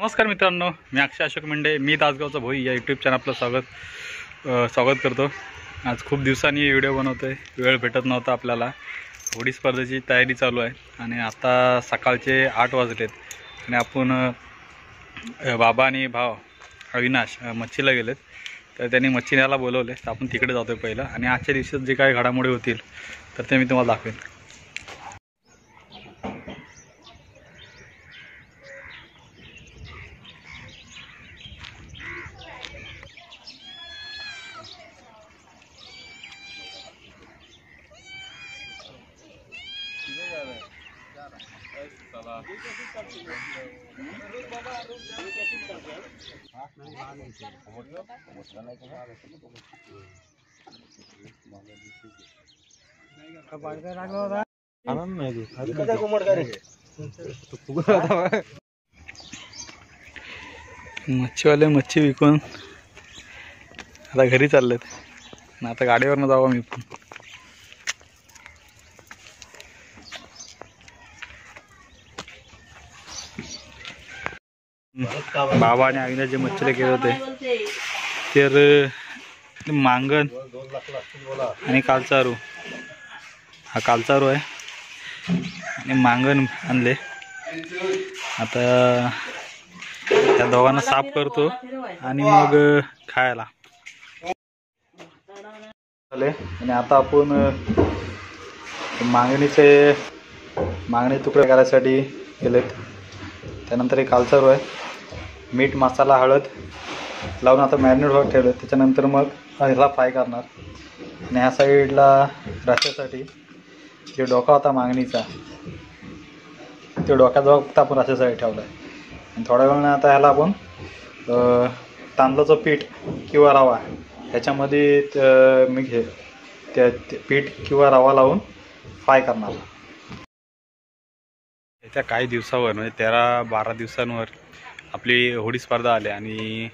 नमस्कार मित्रांनो, मी अक्षय अशोक मेंढे, मी तासगावचा भोई या यूट्यूब चॅनल आपलं स्वागत करतो। आज खूप दिवसांनी व्हिडिओ बनवतोय, वेळ भेटत नव्हता आपल्याला। होडी स्पर्धेची तयारी चालू आहे आणि आता सकाळचे 8 वाजलेत आणि आपण बाबा आणि भाव अविनाश मच्छीला गेलेत, तर त्यांनी मच्छी न्यायला बोलवले, तर आपण तिकडे जातोय पहिलं आणि आजच्या दिवसात जे काही घडामोडी होतील तर ते मी तुम्हाला दाखवेन। मच्छीवाले मच्छी विकून आता घरी चाललेत, आता गाडीवरनं जाऊ मी पण। बाबा आणि आईने जे मच्छीला गेले होते तर मांगण आणि कालचारू, हा कालचारू आहे आणि मांगण आणले। आता त्या दोघांना साफ करतो आणि मग खायला आणि आता आपण मागणी तुकडे करायसाठी गेलेत। त्यानंतर एक कालचारू आहे, मीठ मसाला हळद लावून आता मॅरिनेट होत ठेवलं। त्याच्यानंतर मग ह्याला फ्राय करणार आणि ह्या साईडला रस्स्यासाठी जे डोका होता मागणीचा, ते डोक्याजवळ फक्त आपण रस्स्यासाठी ठेवला आहे। आणि थोड्या वेळाने आता ह्याला आपण तांदळाचं पीठ किंवा रवा ह्याच्यामध्ये मी पीठ किंवा रवा लावून फ्राय करणार। येत्या काही दिवसावर म्हणजे 13-12 दिवसांवर आपली होडी स्पर्धा आली आणि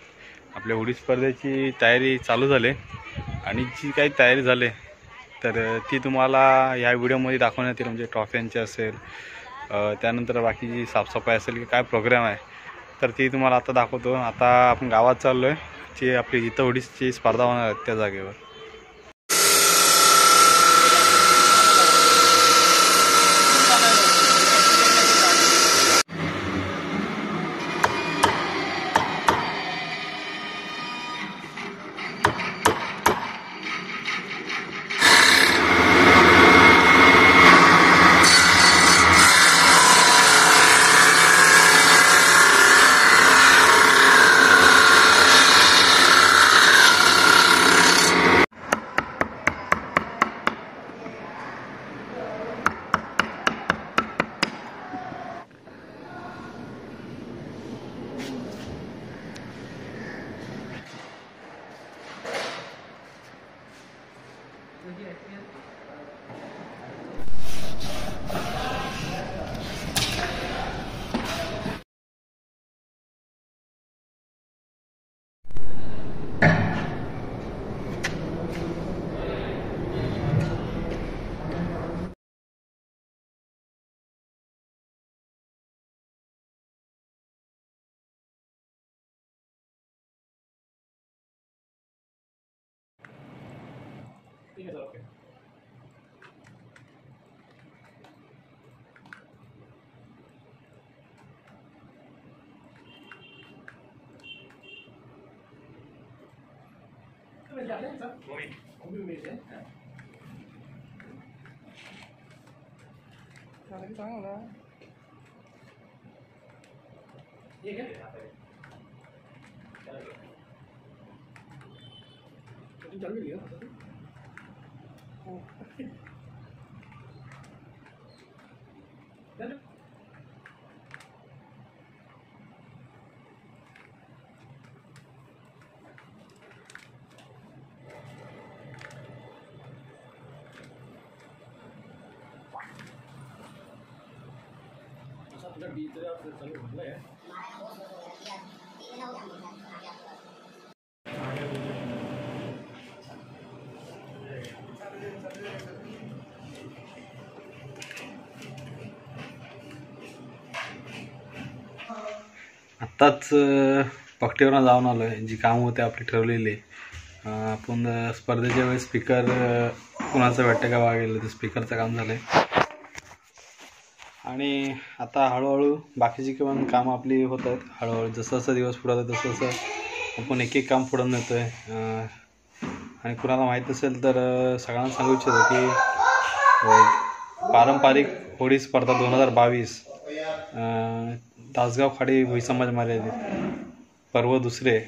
आपल्या होडी स्पर्धेची तयारी चालू झाली आणि जी काही तयारी झाली तर ती तुम्हाला ह्या व्हिडिओमध्ये दाखवण्यात येईल। म्हणजे ट्रॉफ्यांची असेल, त्यानंतर बाकीची साफसफाई असेल की काय प्रोग्राम आहे तर ती तुम्हाला आता दाखवतो। आता आपण गावात चाललो आहे, जी आपली जिथं होडीची स्पर्धा होणार आहे त्या जागेवर। आत्ताच पकटेवरून जाऊन आलो आहे. जी कामं होते आपली ठरलेली. आपण स्पर्धेच्या वेळेस स्पीकर कुणाचं वाटतं का बघा गेलं, तर स्पीकरचं काम झालं आहे. आणि आता हळूहळू बाकीची पण कामं आपली होत आहेत. हळूहळू जसं जसं दिवस पुढं होतं तसं तसं आपण एक एक काम पुढं नेतो आहे. आणि कुणाला माहीत नसेल तर सगळ्यांना सांगू इच्छितो की पारंपरिक होळी स्पर्धा 2022 तासगाव खाडी भुई समाज मर्यादित पर्व दुसरे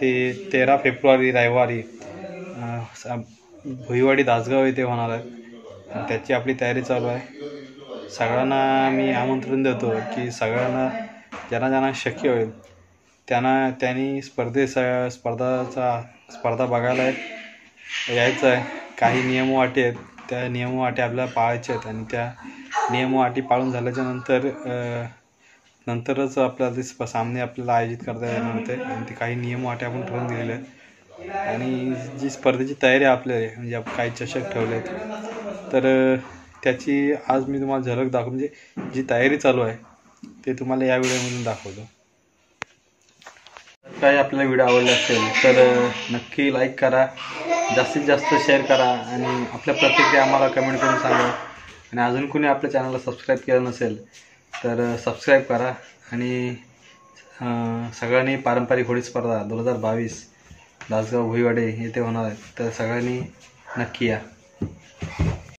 ते 13 फेब्रुवारी रविवारी भुईवाडी दासगाव येथे होणार आहे. त्याची आपली तयारी चालू आहे. सगळ्यांना मी आमंत्रण देतो की सगळ्यांना ज्यांना शक्य होईल त्यांनी स्पर्धा बघायला यायचं आहे. काही नियम व अटी आहेत, त्या नियम व अटी आपल्याला पाळायच्या आहेत. आणि त्या नियम व अटी पाळून झाल्याच्या नंतरच आपल्याला ते सामने आपल्याला आयोजित करता येणार होते. आणि ते काही नियम व अटी आपण ठरवून दिलेले आहेत. आणि जी स्पर्धेची तयारी आपल्याला म्हणजे आपण काही चषक ठेवले आहेत, तर त्याची आज मी तुम्हाला झलक दाखवतो. म्हणजे जी तयारी चालू आहे ते तुम्हाला या व्हिडिओमधून दाखवतो. काही आपल्याला व्हिडिओ आवडला असेल तर नक्की लाईक करा, जास्तीत जास्त शेअर करा आणि आपल्या प्रतिक्रिया आम्हाला कमेंट करून सांगा. आणि अजून कोणी आपल्या चॅनलला सबस्क्राईब केलं नसेल तर सबस्क्राईब करा. आणि सगळ्यांनी पारंपरिक होळी स्पर्धा 2022 दासगाव भुईवाडे येथे होणार आहे, तर सगळ्यांनी नक्की या.